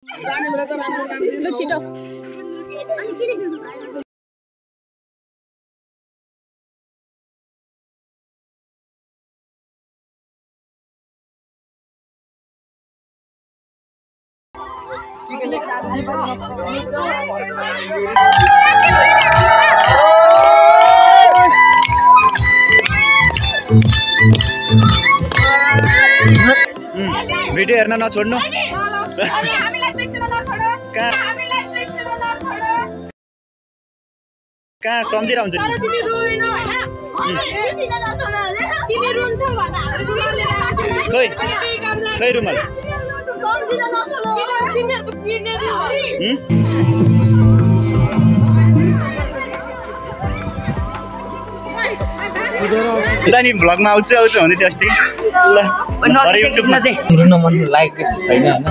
लु छिटो भिडियो हेर्न नछोड्नु कहाँ सम्झिरहेको हुन्छ नि खै रुमाल नि भ्लगमा आउँछु भने त्यो अस्ति रुन मन लागेको छैन होइन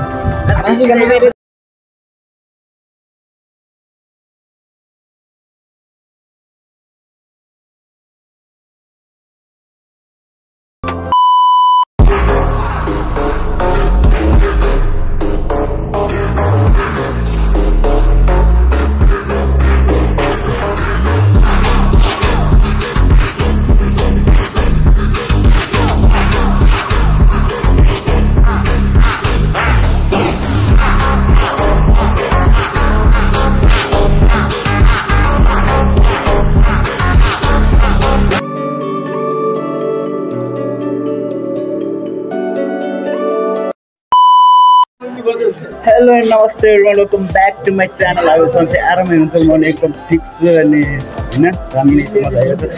हेलो एन्ड नमस्ते welcome back to my channel. अब सन्चै आरामै हुन्छ म एकदम फिक्स अनि होइन हामी नै मजा आइरहेको छ।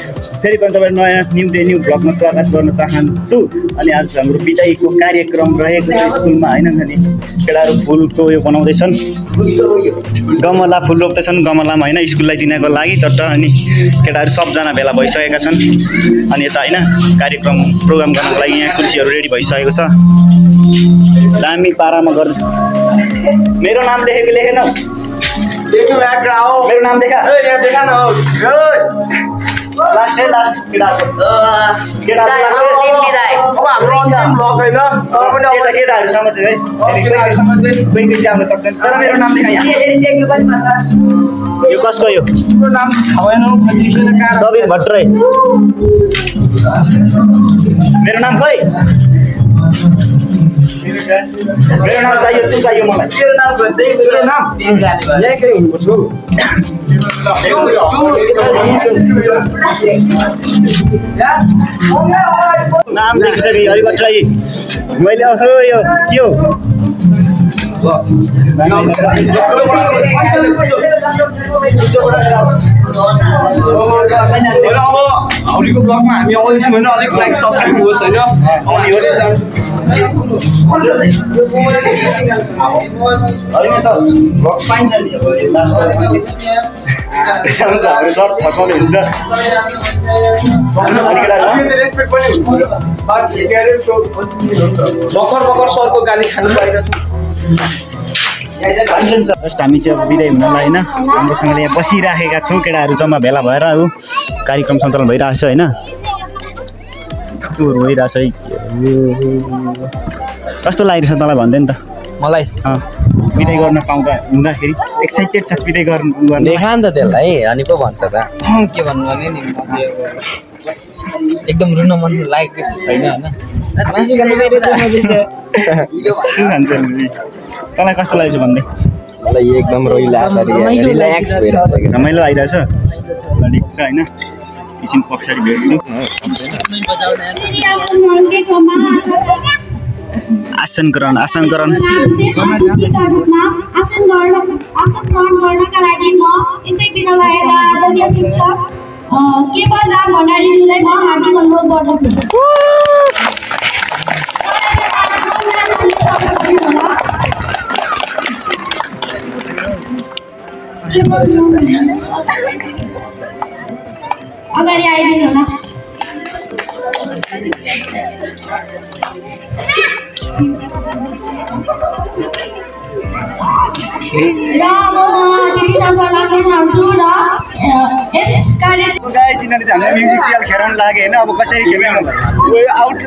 फेरि पनि तपाईँ नयाँ न्यू डे न्यू ब्लगमा स्वागत गर्न चाहन्छु। अनि आज हाम्रो बिदाईको कार्यक्रम रहेको छ स्कुलमा होइन। अनि केटाहरू फुलको उयो बनाउँदैछन्, गमला फुल रोप्दैछन् गमलामा होइन स्कुललाई दिनको लागि चट्ट। अनि केटाहरू सबजना भेला भइसकेका छन्। अनि यता होइन कार्यक्रम प्रोग्राम गर्नको लागि यहाँ कुर्सीहरू रेडी भइसकेको छ। दामी पारामा गर्छ। मेरो नाम लेखेको लेखेन मेरो नाम देखा देखा न लास्ट है लास्ट केटाहरू समझ है कोही कोही चाहिँ आउन सक्छन् तर मेरो नाम देखा यहाँ यो कसको यो सबिन भट्टराई मेरो नाम खै मेरो नाम चाहियो तँ चाहियो मलाई मेरो नाम भन्दै मेरो नाम यहाँकै हुन्छु नाम लेखिसकेँ हरि भट्टराई मैले यो के हो हाउलीको ब्लगमा हामी आउँदैछौँ होइन अलिक लाइक सब्सक्राइब होस् होइन पाइन्छ नि हाम्रो सर फसाउने हुन्छ रेस्पेक्ट पनि हुन्छ भर्खर भर्खर सरको गाली खानु पाइरहेको छु। जस्ट हामी चाहिँ अब बिदाई हुनलाई होइन राम्रोसँगले यहाँ बसिराखेका छौँ। केटाहरू जम्मा भेला भएर अब कार्यक्रम सञ्चालन भइरहेको छ होइन भइरहेको छ। कस्तो लागिरहेछ तँलाई भन्दै नि त मलाई बिदाई गर्न पाउँदा हुँदाखेरि एक्साइटेड छस् बिदाई गर्नु देखा नि त त्यसलाई अनि पो भन्छ त के भन्नु भने नि एकदम रुन मन लागेको छैन होइन मासु खानु तँलाई कस्तो लागेछ भन्दै मलाई एकदम रिल्याक्स रमाइलो आइरहेछ ठिक छ होइन एकछिन पछाडि भेट्छु। आसन ग्रहण आसन ग्रहण केवल राम भण्डारीज्यूलाई म हार्दिक अनुरोध गर्दछु। अगाडि आइदिनु होला। राम गर्न लाग्न चाहन्छु र यस कार्य गाइस जिनाले चाहिँ हामीलाई म्युजिक चेल खेलाउन लाग्यो हैन अब कसरी खेल्ने आउट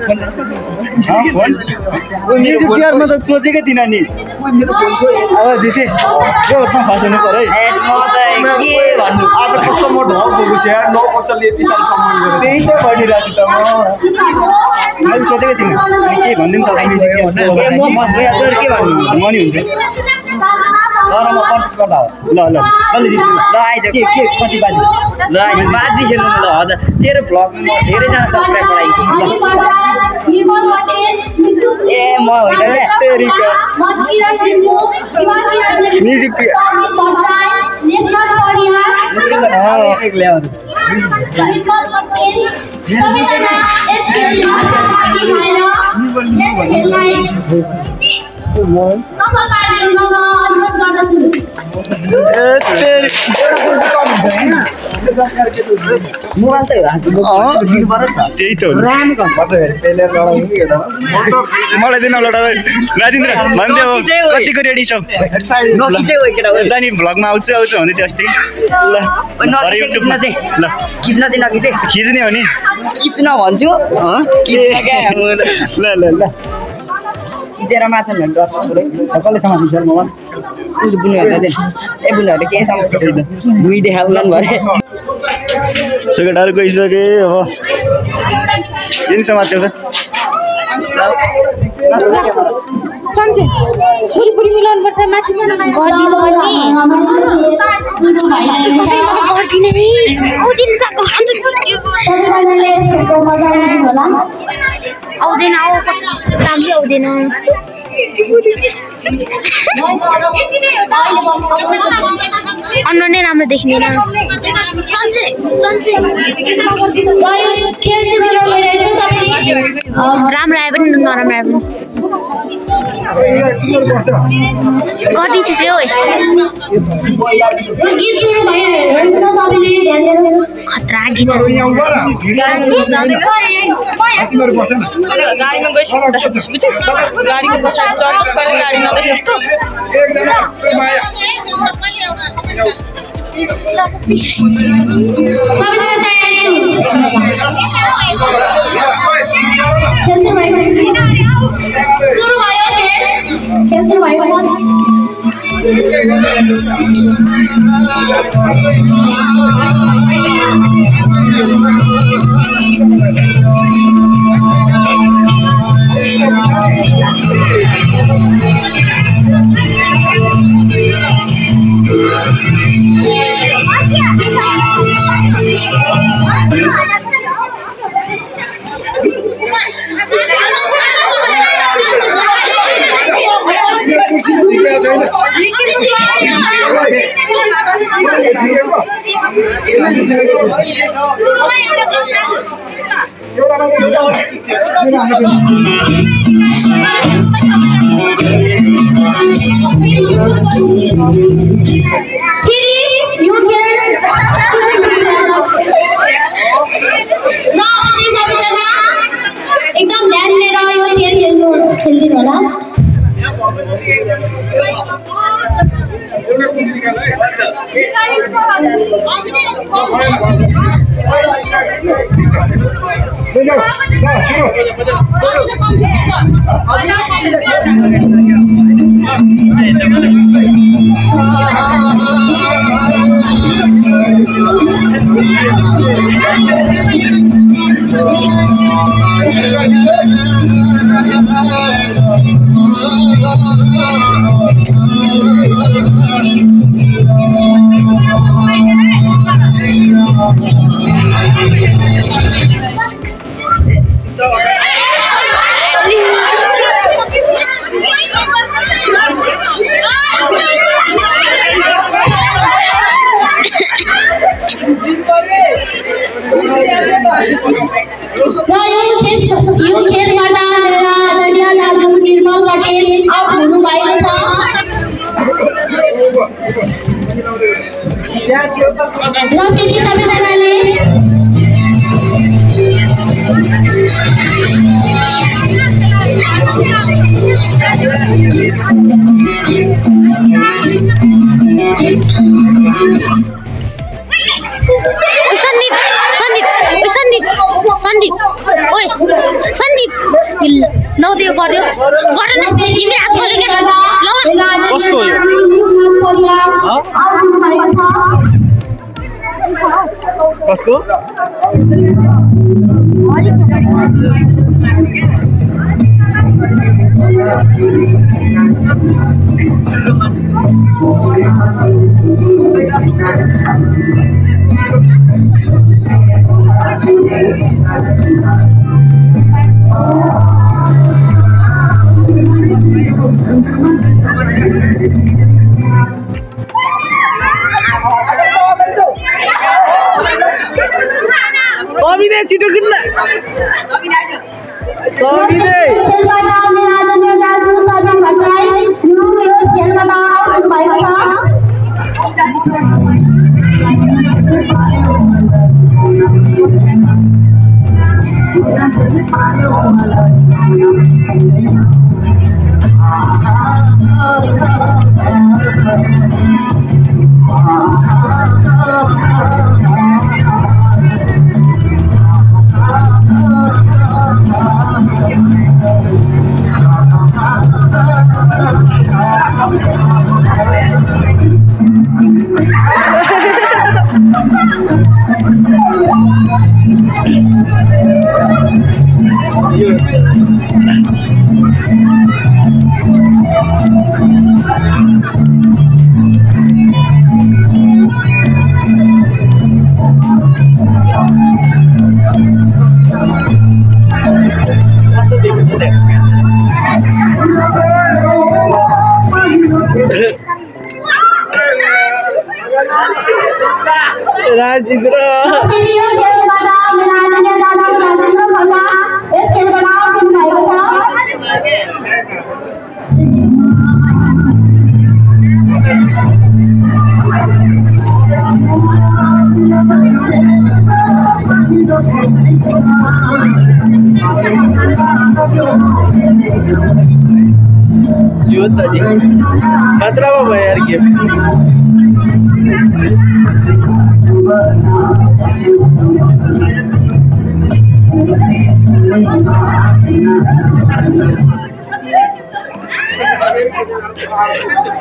म्युजिक चेयरमा त सोचेकै थिइन नि अब दिसे यो त फसाउनु पर्यो है म त के भन्नु आज कस्तो म ढल भएको छु यार 9 वर्षले यति साल सम्मान गरेँ त्यही त भनिरहेको त म मैले सोचेकै थिइन के भन्दिन त म्युजिक चेयर म फस भइहाल्छु के भन्नु मनी हुन्छ तर म प्रतिस्पर्धा हो ल ल ल आइज के कति बाजी ल बाजी खेल्नु ल हजुर तेरो भ्लगमा म धेरैजना सब्सक्राइब गराइछु निर्मल पटेल ए म होइन तेरिका म्युजिक लेखनाथ परिहार एक ल्याउ निर्मल पटेल सबैजना यस खेलमा सहभागी भएर यस खेललाई सफल पारिदिन अनुरोध गर्दछु मोबाइल त त्यही त हो मलाई चाहिँ नलडा राजेन्द्र भन्दै हो कतिको रेडी छौ नखिचे हो केटा दानी भ्लगमा आउँछु भने त्यो अस्ति ल खिच्न चाहिँ नखिचे खिच्ने हो नि खिच्न भन्छु ल ल ल खिचेर माछन् भने डर कसले समात्नु सर मोबाइल बुनुहरूले ए बुनुहरूले केही समस्या छैन भुइँ देखाउलान् भरे सुकेटाहरू गइसके अब किन समात्यो त सन्चे पुरी मिलाउनु पर्छ माथि गर्दिनु सुरु भइरहेको छ आउँदैन आऊ राम्रो आउँदैन अनुहार नै राम्रो देखिँदैन राम्रो आयो पनि नराम्रो आयो पनि कति चाहिँ हो खतरा गीतहरू गाडीको बसाइ चर्चस कहिले गाडी नदेख्छ त सुरु भयो खेल सुरु भएको एकदम ध्यान दिएर यो खेल खेल्दिनु होला यो खेलबाट मेरा आदरणीय दाजु निर्मल पटेल आउट हुनुभएको छ र फेरि सबैजनाले सन्दीप ओए सन्दीप लौ त्यो गर्यो गर न तिमी हात गर्यो के लौ कसको हो यो कसको सबिने छिटो किन्न सबिने खेलबाट मेरा आदरणीय दाजु सबिन भट्टराई यो यस खेलबाट आउट भएको छ राजिन्द्र यो खेलबाट मेरा आदरणीय दाजु राजेन्द्र खड्का यस खेलबाट आउट भएको छ यो त नि खतरामा भयो यार गेम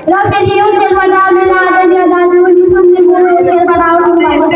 र फेरि यो खेलबाट मेरा आदरणीय दाजु निसुम लिम्बू यस खेलबाट आउट भएको छ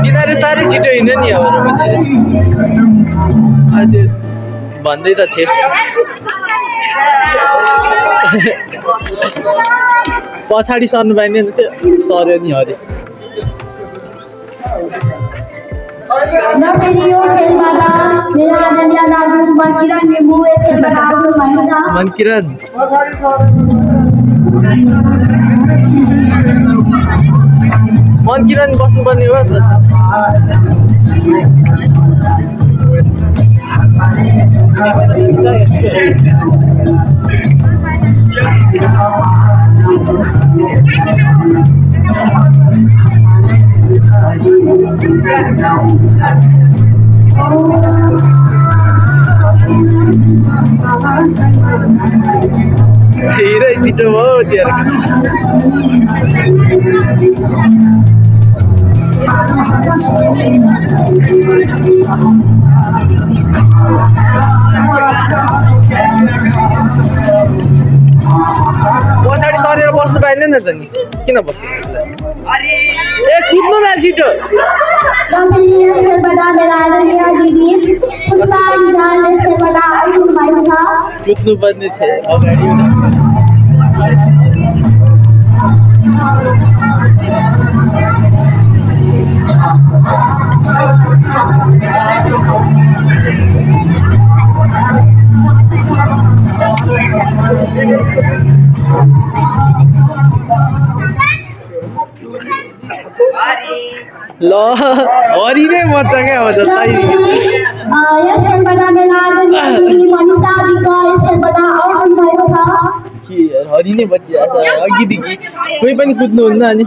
तिनीहरू साह्रै छिटो हिँड्यो नि अब भन्दै त थिए पछाडि सर्नु पाइँदैन थियो सर्यो नि अरे र फेरि यो खेलबाट मेरा आदरणीय दाजु मनकिरण लिम्बू यस खेलबाट आउट भएको छ मनकिरण मनकिरण बस्नुपर्ने हो त Hirai छिटो भयो त्यो पछाडि सरेर बस्नु पाइँदैन त नि किन बस्छ अरे ए कुद्नु न छिटो कुद्नु पर्ने थियो अगाडि ल हरि नै मर्छ क्या अब जस्तै हरि नै बचिरहेछ अघिदेखि कोही पनि कुद्नुहुन्न अनि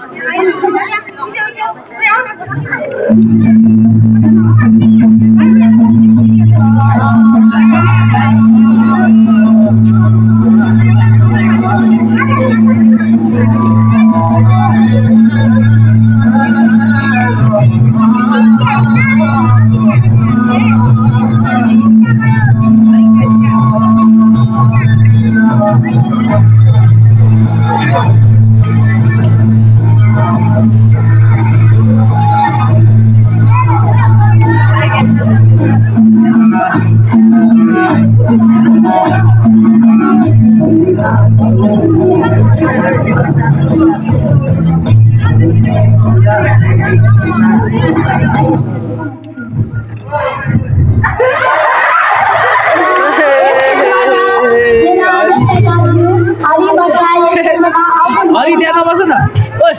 हरि त्यहाँ नबस न ओइ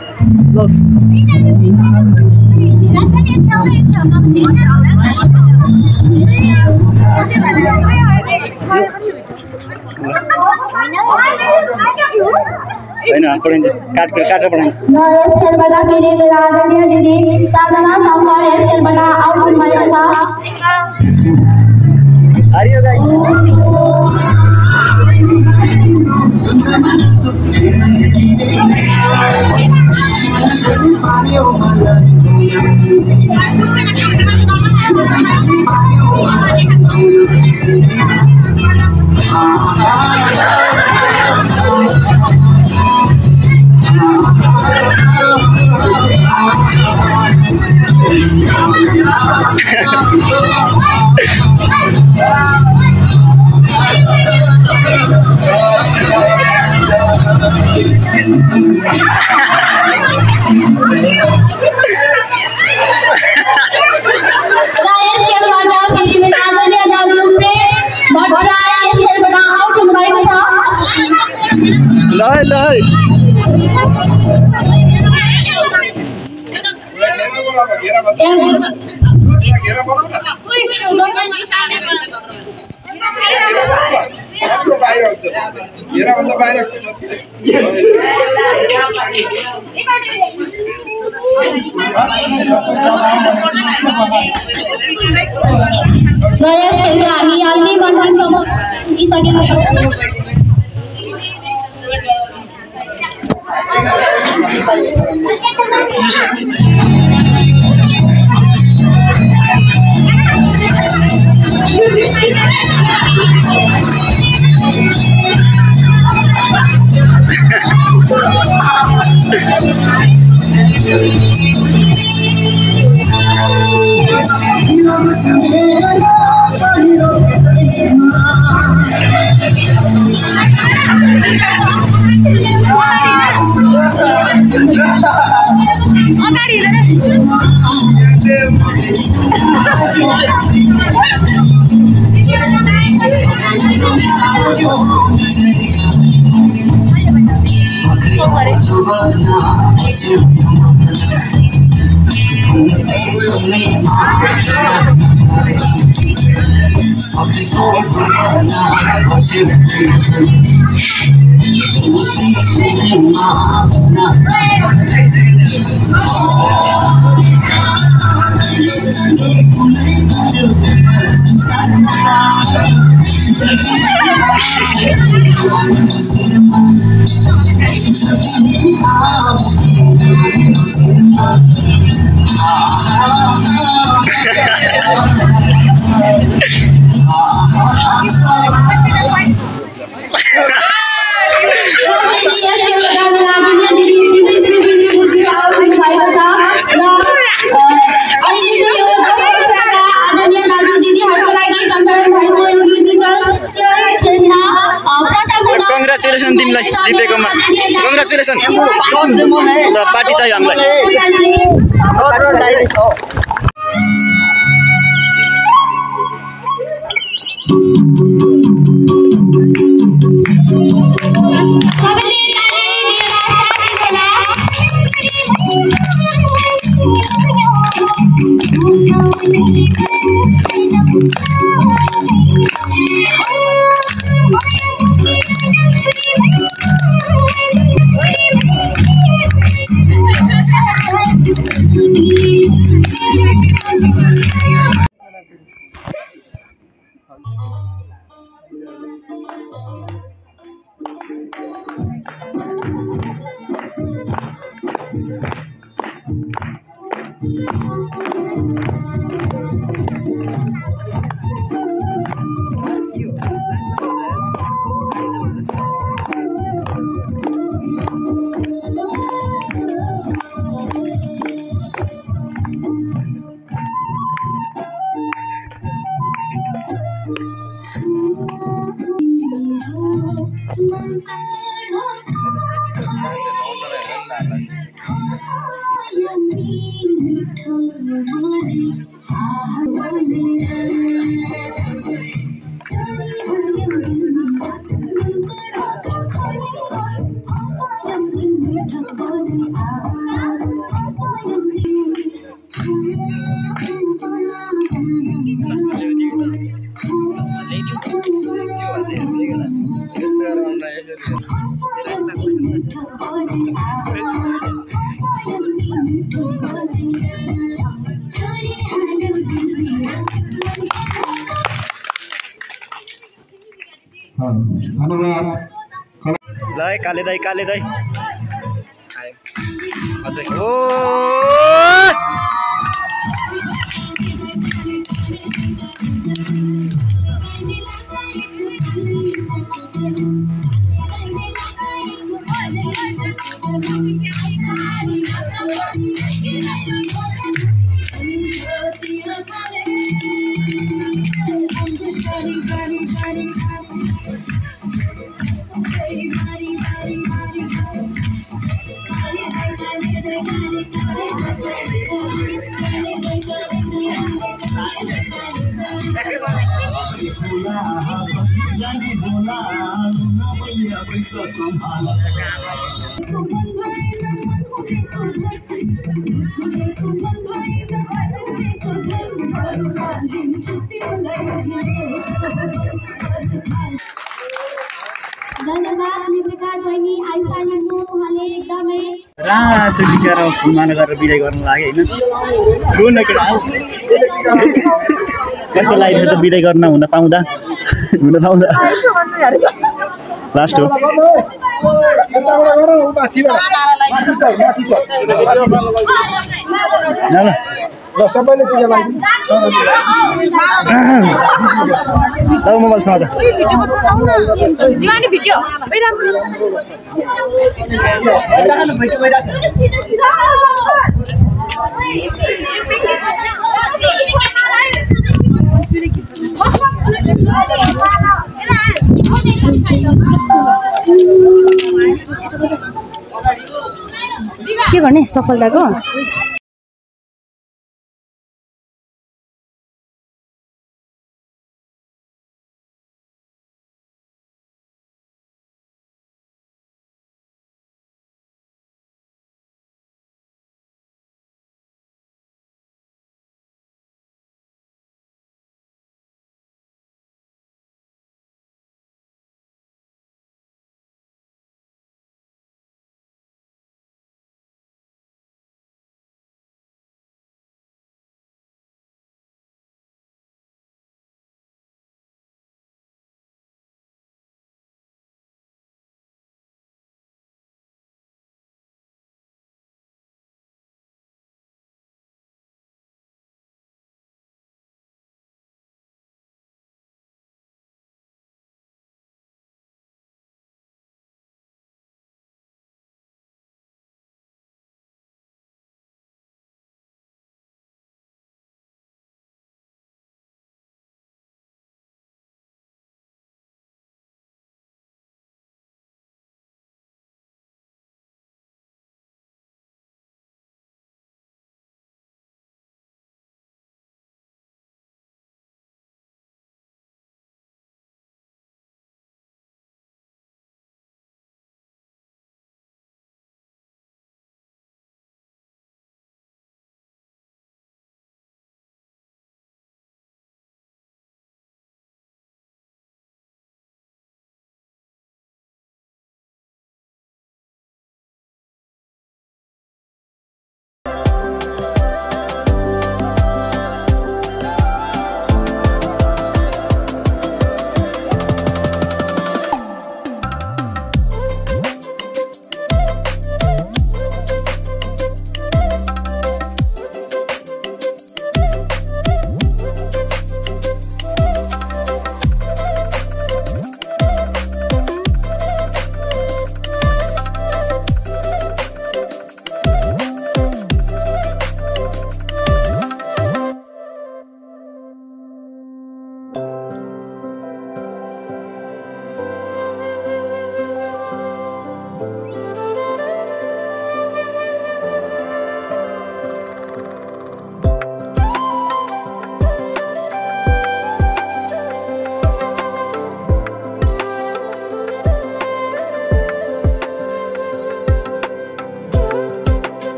हैन पढिन्छ काटेर पढाइन्छ न यस खेलबाट फेरि मेरा आदरणीय दिदी साधना शङ्कर यस खेलबाट आउट हुनुभएको छ हरियो गाइस हामी अन्तिम अन्तिमसम्म पुगिसकेका छौँ कङ्ग्रेचुलेसन तिमीलाई जितेकोमा कङ्ग्रेचुलेसन ल पार्टी चाहियो हामीलाई ल काले दाई ओ रातो टिका र फुलमाला गरेर बिदाई गर्न लाग्यो होइन कस्तो लाग्यो त बिदाई गर्न हुन पाउँदा लास्ट हो सबैले टिका लगाइदिनु मोबाइल समाज के गर्ने सफलताको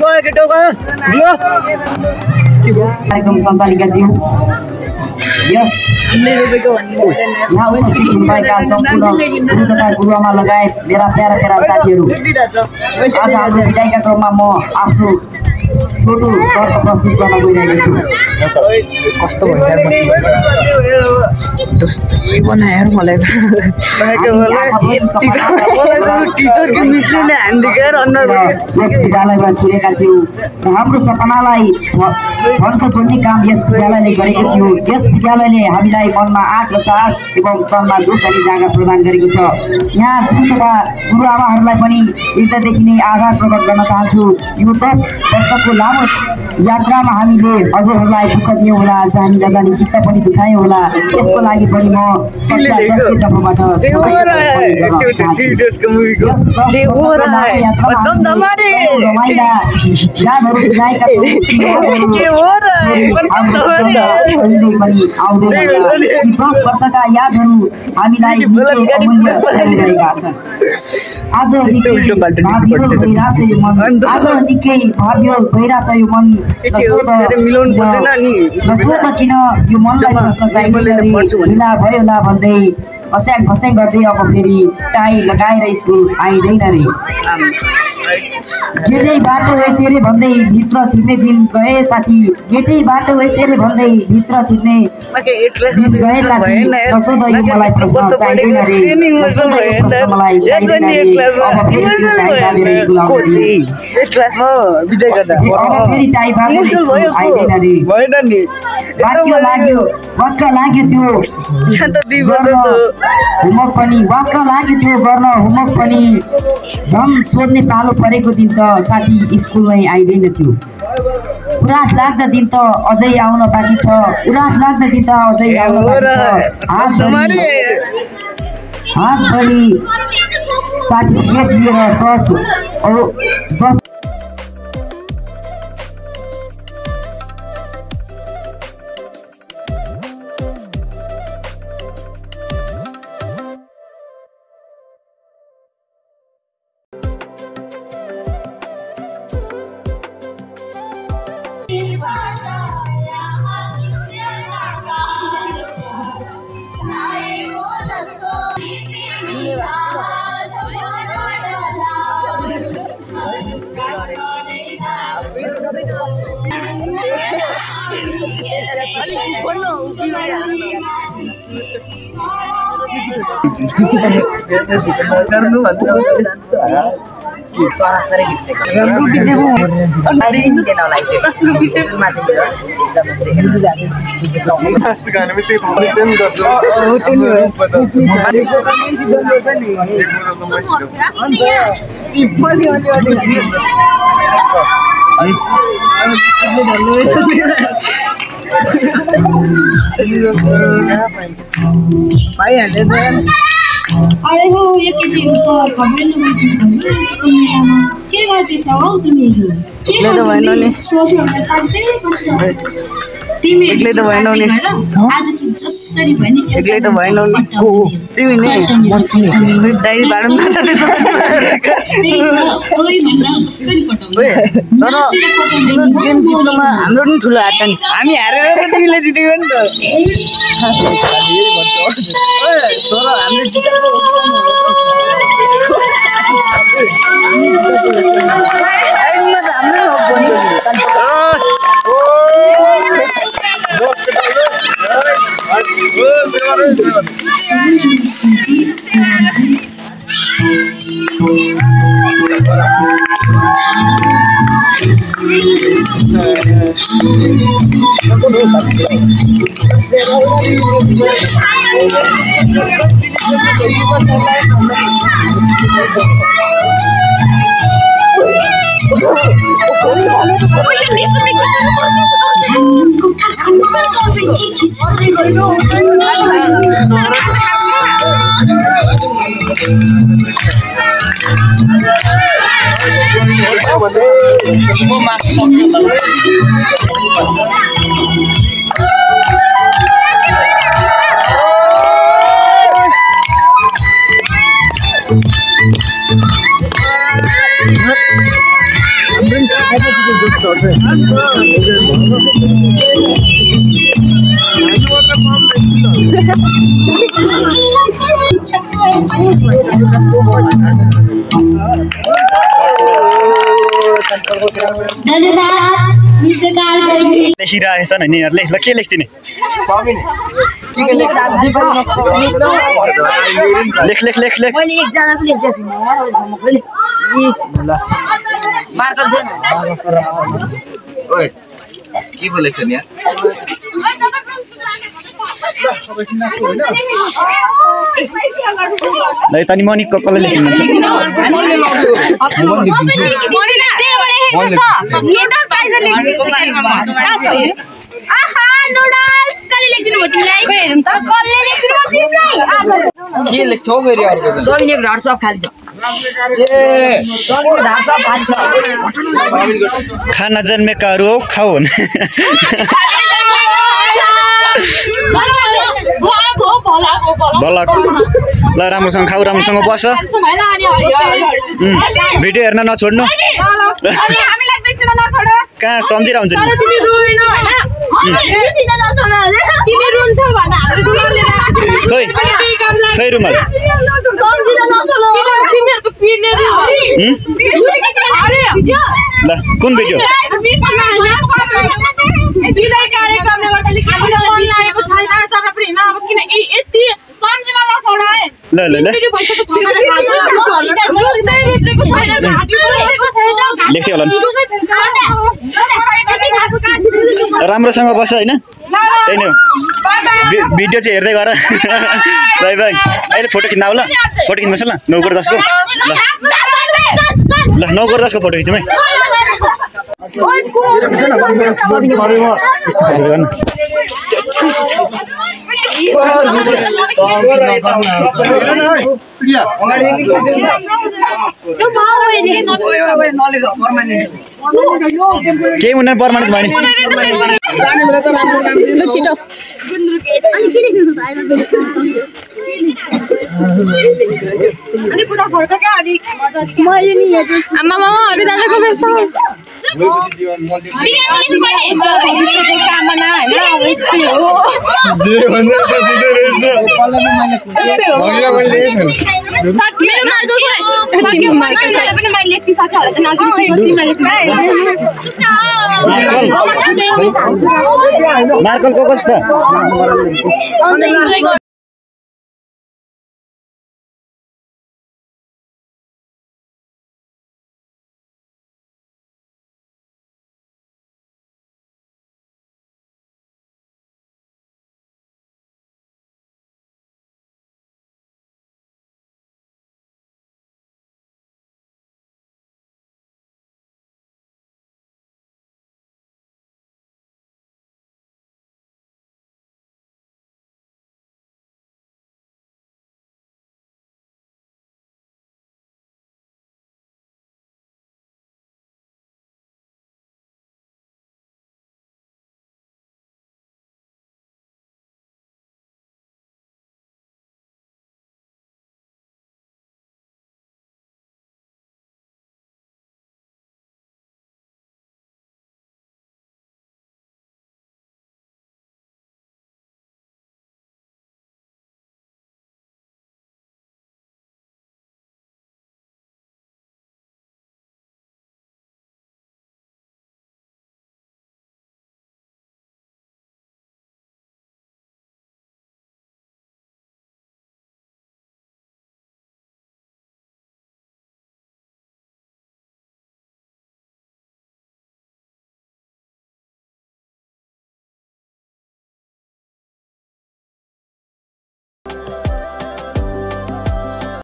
गयो केटो गयो दियो कार्यक्रम सञ्चालिकाज्यू यस यहाँ उपस्थित हुनुभएका सम्पूर्ण गुरु तथा गुरुआमा लगायत मेरा प्यारा प्यारा साथीहरू आज हाम्रो विदाइका क्रममा म आफ्नो छोटो तर्क प्रस्तुत गर्न गइरहेको छु कस्तो भन्छ दोस्तले बनाएर मलाई यस विद्यालयमा छिरेका थियौँ र हाम्रो सपनालाई फर्क जोड्ने काम यस विद्यालयले गरेको थियो। यस विद्यालयले हामीलाई मनमा आँट र साहस एवं तनमा जोस अनि जाँगर प्रदान गरेको छ। यहाँ गुरु तथा गुरुआमाहरूलाई पनि हृदयदेखि नै आभार प्रकट गर्न चाहन्छु। यो 10 वर्षको लामो यात्रामा हामीले हजुरहरूलाई दुःख दियौँ होला, जानी नजानी चित्त पनि दुखायौँ होला। यसको लागि पनि म कक्षा 10 को तर्फबाट यादहरू बुझाएका छौँ। पनि आउँदैन 10 वर्षका यादहरू हामीलाई भइरहेका छन्। आज निकै भाव्य भइरहेछ यो मन, आज निकै भाव्य भइरहेछ यो मन। सोध किन यो मनलाई बस्न चाहिने ढिला भयो होला भन्दै खस्याङ खस्याङ गर्दै अब फेरि टाई लगाएर स्कुल आइँदैन रे। गेटै बाटो यसरी भन्दै भित्र छिर्ने दिन गए साथी, गेटै बाटो यसरी भन्दै भित्र छिर्ने दिन गए साथी। नसोध यो मलाई प्रश्न चाहिँदैन रे, नसोध यो प्रश्न मलाई चाहिँदैन रे। अब फेरि त्यो टाई बाँधेर स्कुल आउँदैन रे, अब फेरि टाई बाँधेर स्कुल आइँदैन रे। वाक्क लाग्यो त्यो होमवर्क पनि, वाक्क लाग्यो त्यो गर्न होमवर्क पनि। झन् सोध्ने पालो परेको दिन त साथी स्कुलमै आइँदैन थियो। उराट लाग्दा दिन त अझै आउन बाँकी छ, उराट लाग्दा दिन त अझै आउन बाँकी छ। हातभरि सर्टिफिकेट लिएर 10 अरे हो यो केटीहरू त खबरै नगर्नु के गर्दैछौ हौ तिमीहरू? सोच्यो भने ताक्दै बसिरहेको छ। तिमीले त भएनौ नि आज चाहिँ जसरी भयो नि एक्लै त भएनौ नि तिमी नि डाइरी बाडन नछ कोही भन्दा कसरी पटाउँदै तर गेम जित्नुमा हाम्रो नि ठुलो हात नि हामी हारेर त तिमीले जितेको नि त तर हामीले जितेको आइनमा त हाम्रो लेखिरहेछन् होइन यिनीहरूले ल के लेख्दिने लेख लेख लेख लेख के बोलेको छ नि ल तनी मनी कसले लेख्नु के लेख्छौ फेरि अर्को खाना जन्मेकाहरू हो खाऊ भला ल राम्रोसँग खाऊ राम्रोसँग बस भिडियो हेर्न नछोड्नु कहाँ सम्झिरह हुन्छ नि खै रुमाल ल कुन भिडियो ल ल ल लेख्थ्यो होला राम्रोसँग बस होइन त्यही नै हो भिडियो चाहिँ हेर्दै गर बाई बाई अहिले फोटो खिच्न आऊ ल फोटो खिच्नुपर्छ ल 9:10 को ल 9:10 को फोटो खिचौँ है केही हुँदैन पर्मानेन्ट भयो नि छिटो आमा मामा अरे दादाको बेस मार्कल को कस्तो छ